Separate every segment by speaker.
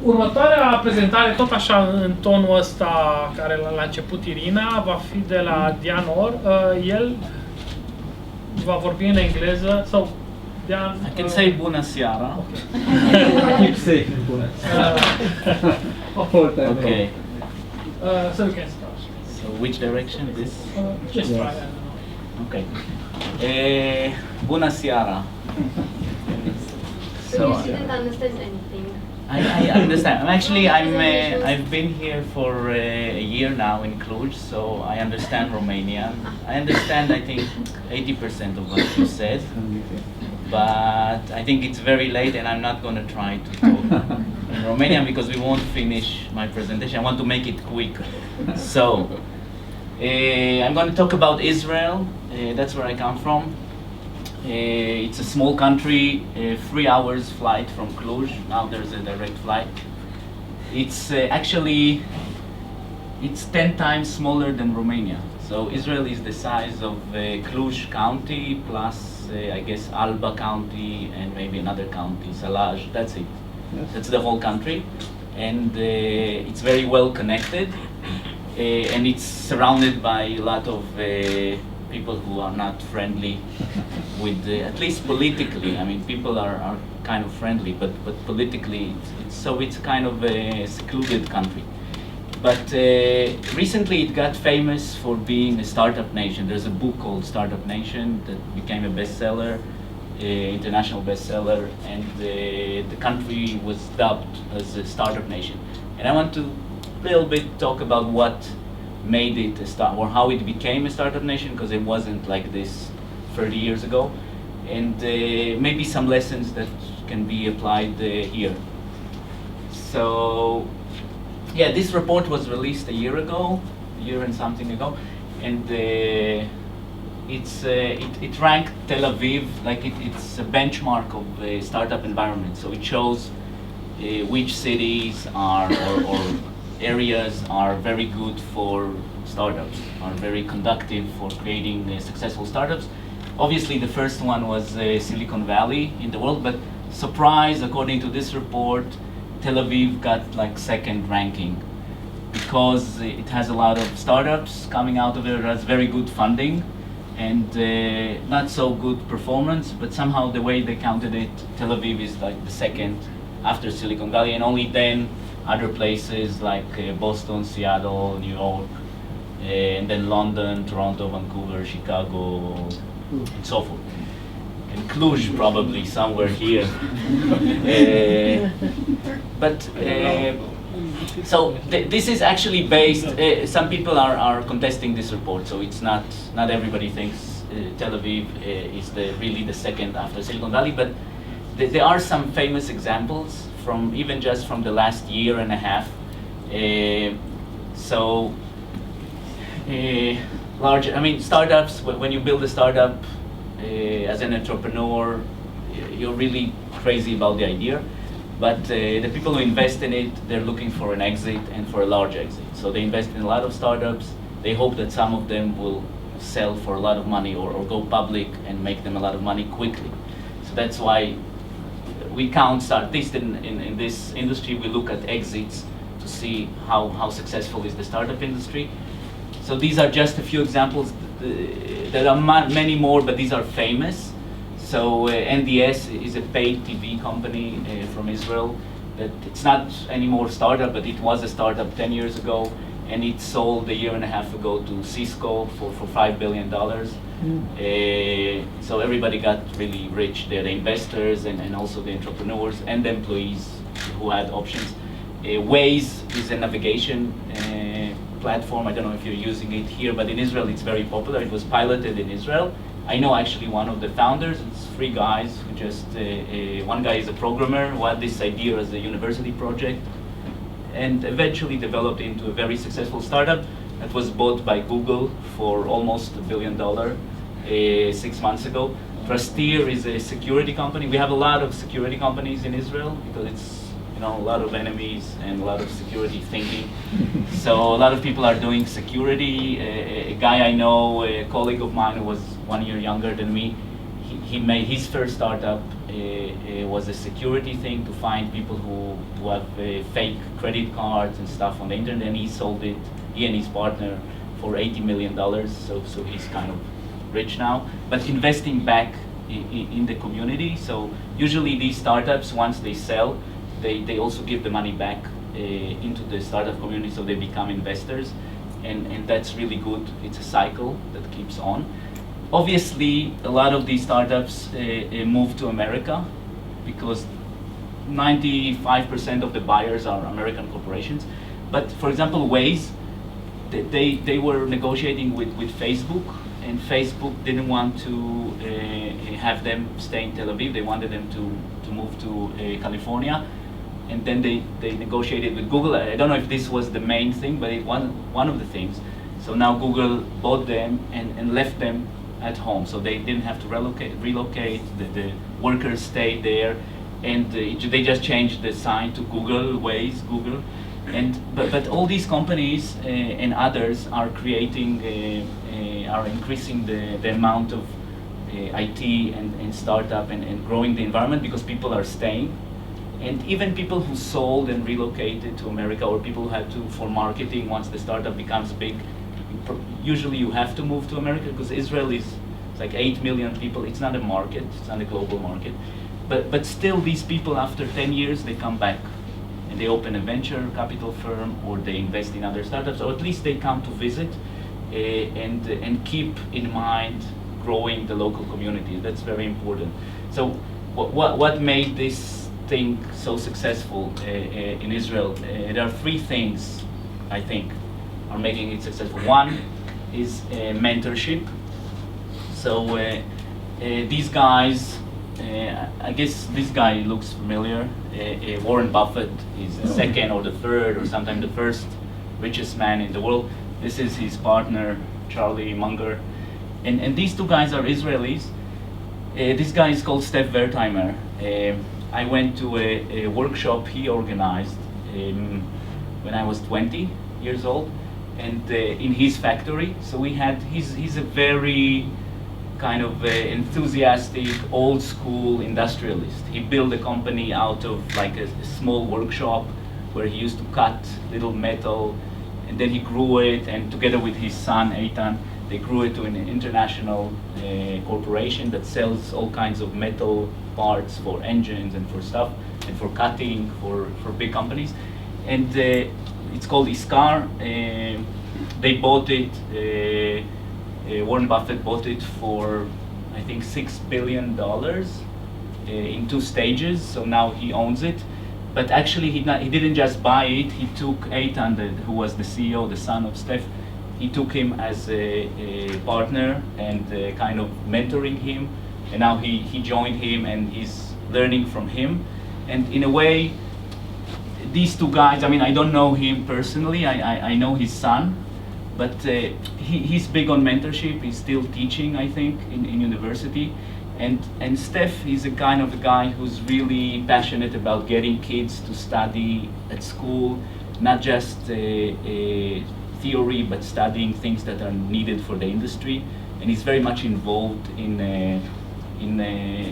Speaker 1: Următoarea prezentare, tot așa în tonul ăsta care l-a început Irina, va fi de la Dhyan. El va vorbi în engleză sau Dhyan?
Speaker 2: I can say bună seara.
Speaker 3: Keep saying bună seara.
Speaker 2: Okay.
Speaker 1: So we can start.
Speaker 2: So which direction? This?
Speaker 1: Just try.
Speaker 2: Okay. Bună seara.
Speaker 4: So you didn't understand anything.
Speaker 2: I understand. I've been here for a year now in Cluj, so I understand Romanian. I understand, I think, 80% of what you said, but I think it's very late and I'm not going to try to talk in Romanian because we won't finish my presentation. I want to make it quick. So, I'm going to talk about Israel. That's where I come from. It's a small country, 3 hours flight from Cluj. Now there's a direct flight. It's actually 10 times smaller than Romania. So Israel is the size of Cluj County plus I guess Alba County and maybe another county, Salaj. That's it. Yes. That's the whole country, and it's very well connected, and it's surrounded by a lot of people who are not friendly with, at least politically. I mean, people are kind of friendly, but politically, it's kind of a secluded country. But recently it got famous for being a startup nation. There's a book called Startup Nation that became a bestseller, international bestseller, and the country was dubbed as a startup nation. And I want to a little bit talk about what made it a start, or how it became a startup nation, because it wasn't like this 30 years ago, and maybe some lessons that can be applied here. So, yeah, this report was released a year and something ago, and it ranked Tel Aviv, like it's a benchmark of a startup environment. So it shows which cities are or areas are very good for startups, are very conducive for creating successful startups. Obviously, the first one was Silicon Valley in the world, but surprise, according to this report, Tel Aviv got like second ranking because it has a lot of startups coming out of it. It has very good funding and not so good performance, but somehow the way they counted it, Tel Aviv is like the second after Silicon Valley, and only then other places like Boston, Seattle, New York, and then London, Toronto, Vancouver, Chicago, and so forth. And Cluj probably somewhere here. So this is actually based, some people are contesting this report, so it's not everybody thinks Tel Aviv is really the second after Silicon Valley, but there are some famous examples from even just from the last year and a half. Startups, when you build a startup as an entrepreneur, you're really crazy about the idea. But the people who invest in it, they're looking for an exit and for a large exit. So they invest in a lot of startups. They hope that some of them will sell for a lot of money or go public and make them a lot of money quickly. So that's why we count, at least in this industry, we look at exits to see how successful is the startup industry. So these are just a few examples. There are many more, but these are famous. So NDS is a paid TV company from Israel. That it's not anymore a startup, but it was a startup 10 years ago, and it sold a year and a half ago to Cisco for $5 billion. So everybody got really rich. They're the investors and also the entrepreneurs and the employees who had options. Waze is a navigation platform. I don't know if you're using it here, but in Israel it's very popular. It was piloted in Israel. I know actually one of the founders. It's 3 guys who just, one guy is a programmer who had this idea as a university project and eventually developed into a very successful startup that was bought by Google for almost $1 billion 6 months ago. Trustir is a security company. We have a lot of security companies in Israel because it's a lot of enemies and a lot of security thinking. So a lot of people are doing security. A guy I know, a colleague of mine who was 1 year younger than me, he made his first startup was a security thing to find people who have fake credit cards and stuff on the internet, and he sold it, he and his partner, for $80 million. So he's kind of rich now, but investing back in the community. So usually these startups, once they sell, they also give the money back into the startup community, so they become investors, and that's really good. It's a cycle that keeps on. Obviously, a lot of these startups move to America because 95% of the buyers are American corporations. But for example, Waze, they were negotiating with Facebook, and Facebook didn't want to have them stay in Tel Aviv. They wanted them to move to California. And then they negotiated with Google. I don't know if this was the main thing, but it was one of the things. So now Google bought them and left them at home. So they didn't have to relocate. The workers stayed there, and they just changed the sign to Google, Waze, Google. But all these companies and others are are increasing the amount of IT and startup and growing the environment because people are staying. And even people who sold and relocated to America, or people who had to for marketing once the startup becomes big, usually you have to move to America because Israel is like 8 million people. It's not a market, it's not a global market. But still these people, after 10 years, they come back and they open a venture capital firm, or they invest in other startups, or at least they come to visit and keep in mind growing the local community. That's very important. So what made this thing so successful in Israel? There are three things, I think, are making it successful. One is mentorship. So these guys, I guess this guy looks familiar. Warren Buffett is the second or the third or sometimes the first richest man in the world. This is his partner, Charlie Munger. And these two guys are Israelis. This guy is called Steph Wertheimer. I went to a workshop he organized when I was 20 years old, and in his factory. So he's a very kind of enthusiastic, old school industrialist. He built a company out of like a small workshop where he used to cut little metal, and then he grew it, and together with his son Eitan, they grew it to an international corporation that sells all kinds of metal parts for engines and for stuff, and for cutting for big companies. And it's called Iskar. They bought it, Warren Buffett bought it for, I think, $6 billion in 2 stages, so now he owns it. But actually he didn't just buy it, he took Eitan, who was the CEO, the son of Steph, he took him as a partner and kind of mentoring him, and now he joined him and he's learning from him. And in a way, these two guys, I mean, I don't know him personally, I know his son, but he's big on mentorship. He's still teaching, I think, in university. And Steph is a kind of a guy who's really passionate about getting kids to study at school, not just theory, but studying things that are needed for the industry. And he's very much involved in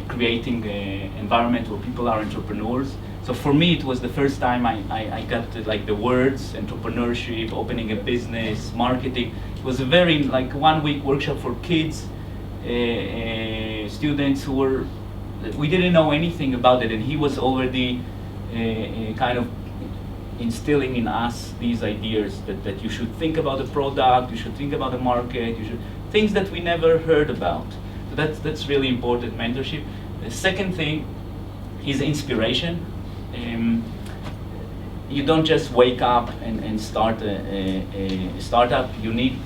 Speaker 2: creating an environment where people are entrepreneurs. So for me, it was the first time I got to, like, the words entrepreneurship, opening a business, marketing. It was a very, like, 1-week workshop for kids, students who were, we didn't know anything about it, and he was already kind of instilling in us these ideas that you should think about the product, you should think about the market, things that we never heard about. So that's really important, mentorship. The second thing is inspiration. You don't just wake up and start a startup. You need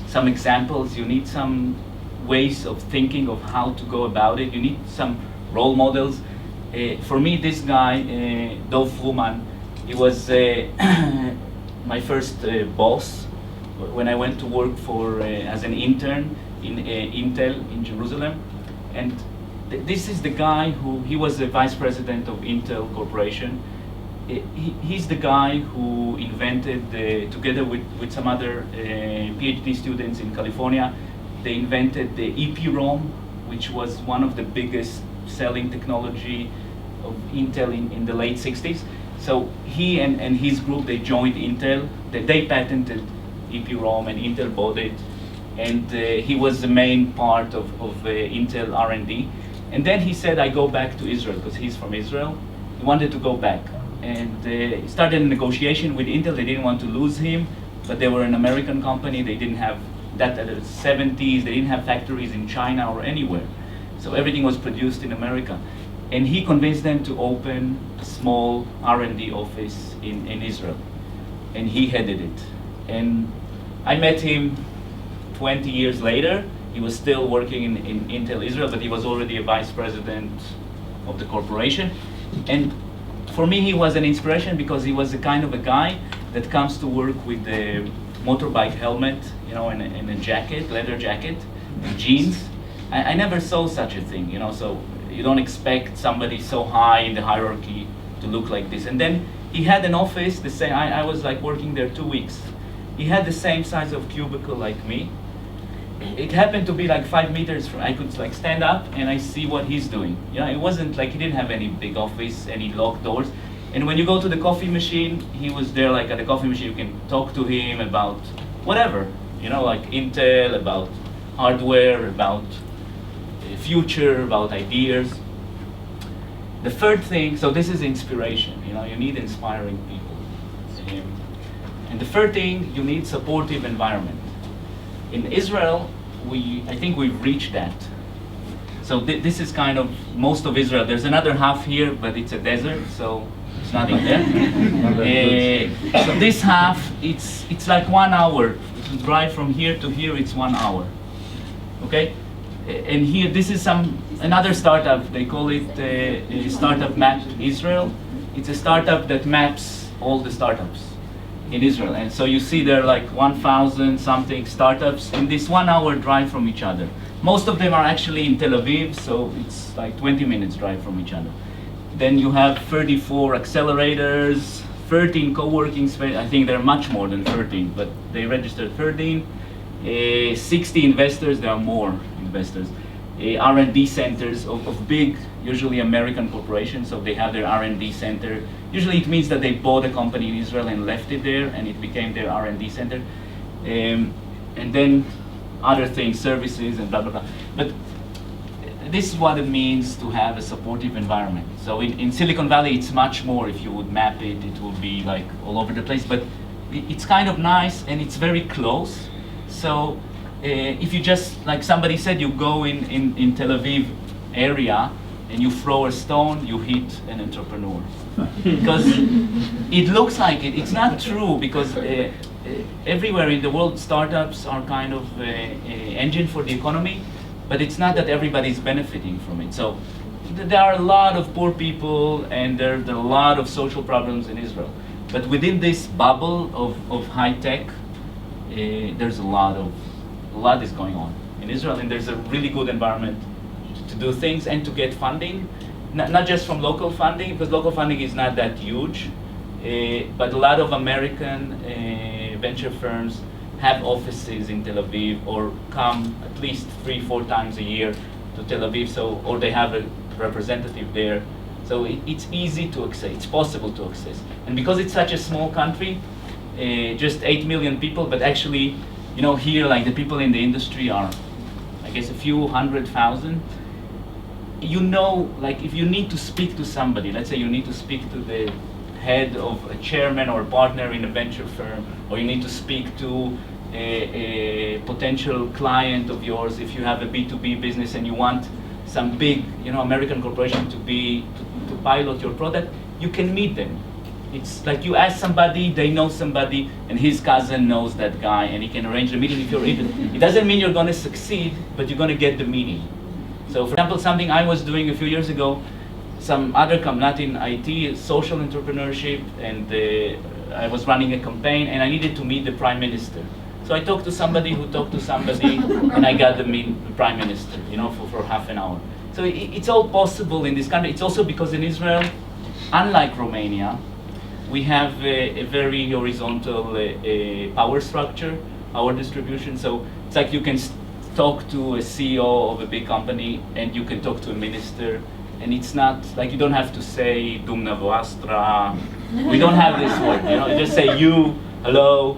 Speaker 2: some examples, you need some ways of thinking of how to go about it, you need some role models. For me, this guy, Dov Fruman, he was my first boss when I went to work as an intern in Intel in Jerusalem. And this is the guy he was the vice president of Intel Corporation. He's the guy who invented, together with some other PhD students in California, they invented the EPROM, which was one of the biggest selling technology of Intel in the late 60s. So he and his group, they joined Intel. They patented EPROM and Intel bought it. And he was the main part of Intel R&D. And then he said, I go back to Israel, because he's from Israel. He wanted to go back. And he started a negotiation with Intel. They didn't want to lose him, but they were an American company. They didn't have that at the 70s. They didn't have factories in China or anywhere. So everything was produced in America. And he convinced them to open a small R&D office in Israel. And he headed it. And I met him 20 years later. He was still working in Intel Israel, but he was already a vice president of the corporation. And for me, he was an inspiration because he was the kind of a guy that comes to work with a motorbike helmet, you know, and a jacket, leather jacket, and jeans. I never saw such a thing, you know, so you don't expect somebody so high in the hierarchy to look like this. And then he had an office, the same, I was like working there 2 weeks. He had the same size of cubicle like me. It happened to be like 5 meters from, I could like stand up and I see what he's doing. You know, it wasn't like he didn't have any big office, any locked doors. And when you go to the coffee machine, he was there like at the coffee machine, you can talk to him about whatever, you know, like Intel, about hardware, about future, about ideas. The third thing, so this is inspiration, you know, you need inspiring people. And the third thing, you need supportive environment. In Israel, I think we've reached that. So this is kind of most of Israel. There's another half here, but it's a desert, so it's nothing there. So this half, it's like 1 hour. To drive from here to here, it's 1 hour. Okay? And here, this is another startup. They call it Startup Map Israel. It's a startup that maps all the startups in Israel. And so you see there are like 1,000 something startups in this 1 hour drive from each other. Most of them are actually in Tel Aviv, so it's like 20 minutes drive from each other. Then you have 34 accelerators, 13 co-working spaces. I think there are much more than 13, but they registered 13. 60 investors, there are more investors. R&D centers of big, usually American corporations, so they have their R&D center. Usually it means that they bought a company in Israel and left it there, and it became their R&D center. And then other things, services and blah, blah, blah. But this is what it means to have a supportive environment. So in Silicon Valley, it's much more. If you would map it, it would be like all over the place. But it's kind of nice, and it's very close. So if you just, like somebody said, you go in Tel Aviv area and you throw a stone, you hit an entrepreneur. Because it looks like it. It's not true, because everywhere in the world, startups are kind of an engine for the economy, but it's not that everybody's benefiting from it. So there are a lot of poor people, and there are a lot of social problems in Israel. But within this bubble of high tech, there's a lot is going on in Israel, and there's a really good environment to do things and to get funding, not just from local funding, because local funding is not that huge, but a lot of American venture firms have offices in Tel Aviv, or come at least 3-4 times a year to Tel Aviv, or they have a representative there. So it's easy to access, it's possible to access. And because it's such a small country, just 8 million people, but actually, you know, here, like the people in the industry are, I guess, a few 100,000. You know, like if you need to speak to somebody, let's say you need to speak to the head of a chairman or a partner in a venture firm, or you need to speak to a potential client of yours, if you have a B2B business and you want some big, you know, American corporation to pilot your product, you can meet them. It's like you ask somebody, they know somebody, and his cousin knows that guy, and he can arrange the meeting if you're even. It doesn't mean you're going to succeed, but you're going to get the meeting. So, for example, something I was doing a few years ago, some other not in IT, social entrepreneurship, and I was running a campaign, and I needed to meet the Prime Minister. So I talked to somebody who talked to somebody, and I got to meet the Prime Minister, you know, for half an hour. So it's all possible in this country. It's also because in Israel, unlike Romania, we have a very horizontal power structure, power distribution. So it's like you can talk to a CEO of a big company and you can talk to a minister, and it's not like you don't have to say Dumna Vostra. We don't have this word, you know. You just say you, hello.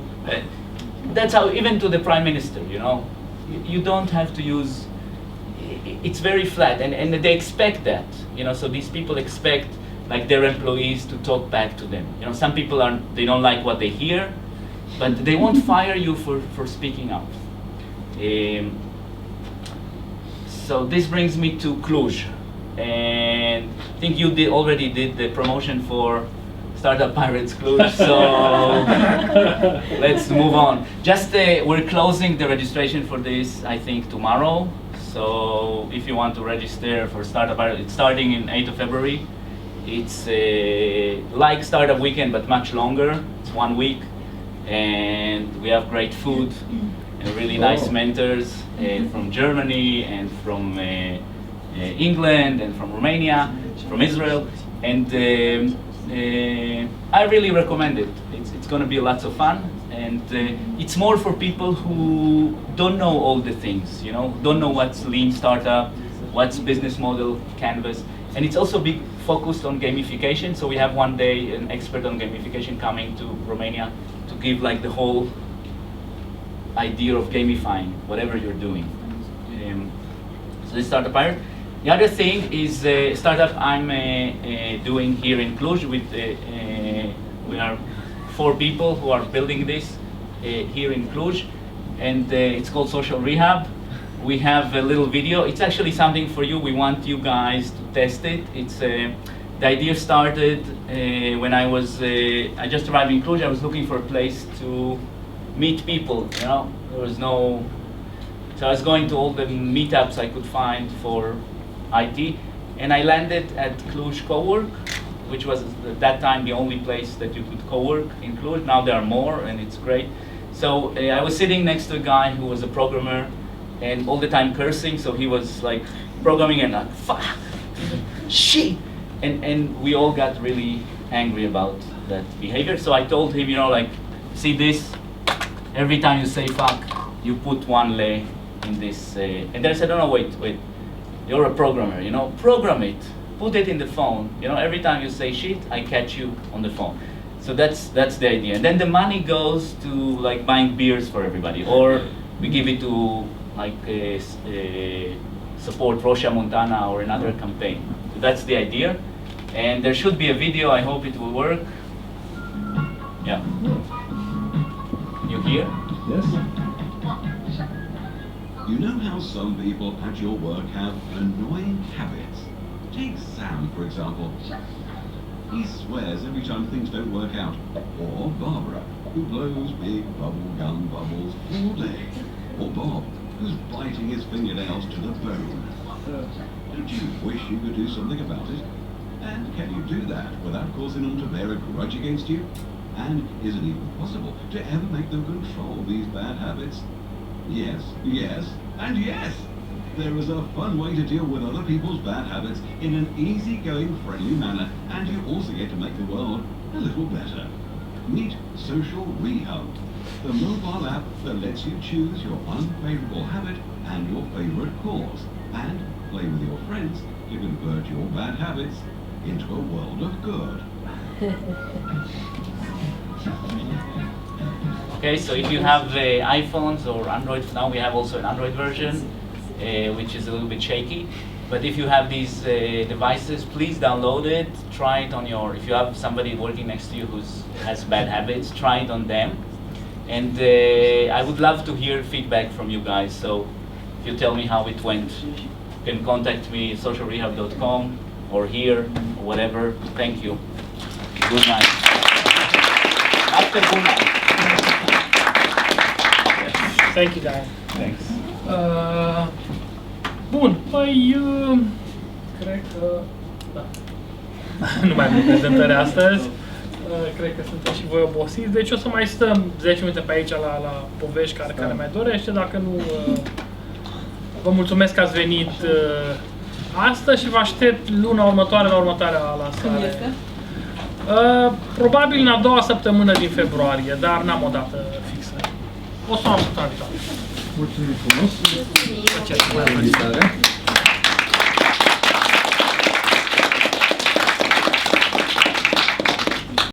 Speaker 2: That's how, even to the prime minister, you know. You don't have to use. It's very flat, and they expect that, you know. So these people expect like their employees to talk back to them. You know, some people they don't like what they hear, but they won't fire you for speaking out. So this brings me to Cluj, and I think you already did the promotion for Startup Pirates Cluj, so let's move on. Just we're closing the registration for this, I think, tomorrow. So if you want to register for Startup Pirates, it's starting in 8th of February. It's like Startup Weekend, but much longer. It's 1 week, and we have great food and really nice mentors from Germany and from England and from Romania, from Israel, and I really recommend it. It's going to be lots of fun, and it's more for people who don't know all the things, you know, don't know what's lean startup, what's business model, canvas, and it's also big focused on gamification. So we have one day an expert on gamification coming to Romania to give like the whole idea of gamifying whatever you're doing. So this Startup Pirate. The other thing is a startup I'm doing here in Cluj. We are 4 people who are building this here in Cluj, and it's called Social ReHub. We have a little video. It's actually something for you. We want you guys to test it. It's the idea started when I just arrived in Cluj. I was looking for a place to meet people. You know, there was no. So I was going to all the meetups I could find for IT, and I landed at Cluj Cowork, which was at that time the only place that you could co-work in Cluj. Now there are more, and it's great. So I was sitting next to a guy who was a programmer, and all the time cursing. So he was like programming and like fuck, shit, and we all got really angry about that behavior. So I told him, you know, like, see this? Every time you say fuck, you put 1 lei in this. And then I said, no, wait. You're a programmer, you know, program it, put it in the phone. You know, every time you say shit, I catch you on the phone. So that's the idea. And then the money goes to like buying beers for everybody, or we give it to like support Rocha Montana or another campaign. So that's the idea. And there should be a video. I hope it will work. Yeah. You hear?
Speaker 3: Yes.
Speaker 5: You know how some people at your work have annoying habits? Take Sam, for example. He swears every time things don't work out. Or Barbara, who blows big bubble gum bubbles all day. Or Bob, who's biting his fingernails to the bone. Don't you wish you could do something about it? And can you do that without causing them to bear a grudge against you? And is it even possible to ever make them control these bad habits? Yes, and yes! There is a fun way to deal with other people's bad habits in an easygoing, friendly manner, and you also get to make the world a little better. Meet Social ReHub, the mobile app that lets you choose your unfavorable habit and your favorite cause, and play with your friends to convert your bad habits into a world of good.
Speaker 2: Okay, so if you have iPhones or Android, now we have also an Android version, which is a little bit shaky. But if you have these devices, please download it. Try it on if you have somebody working next to you who has bad habits, try it on them. And I would love to hear feedback from you guys. So if you tell me how it went, you can contact me at socialrehub.com or here or whatever. Thank you. Good night. After good night.
Speaker 1: Thank you, Dhyan.
Speaker 2: Thanks.
Speaker 1: Bun, păi, cred că, da, nu mai avem prezentări astăzi, cred că sunteți și voi obosiți, deci o să mai stăm 10 minute pe aici la povești care mai dorește, dacă nu, vă mulțumesc că ați venit astăzi și vă aștept luna următoare la următoarea lansare.
Speaker 6: Când este?
Speaker 1: Probabil în a doua săptămână din februarie, dar n-am o dată fixă. O să o am săptămâna viitoare.
Speaker 3: Mulțumim frumos
Speaker 4: Mulțumim.
Speaker 3: pentru invitare.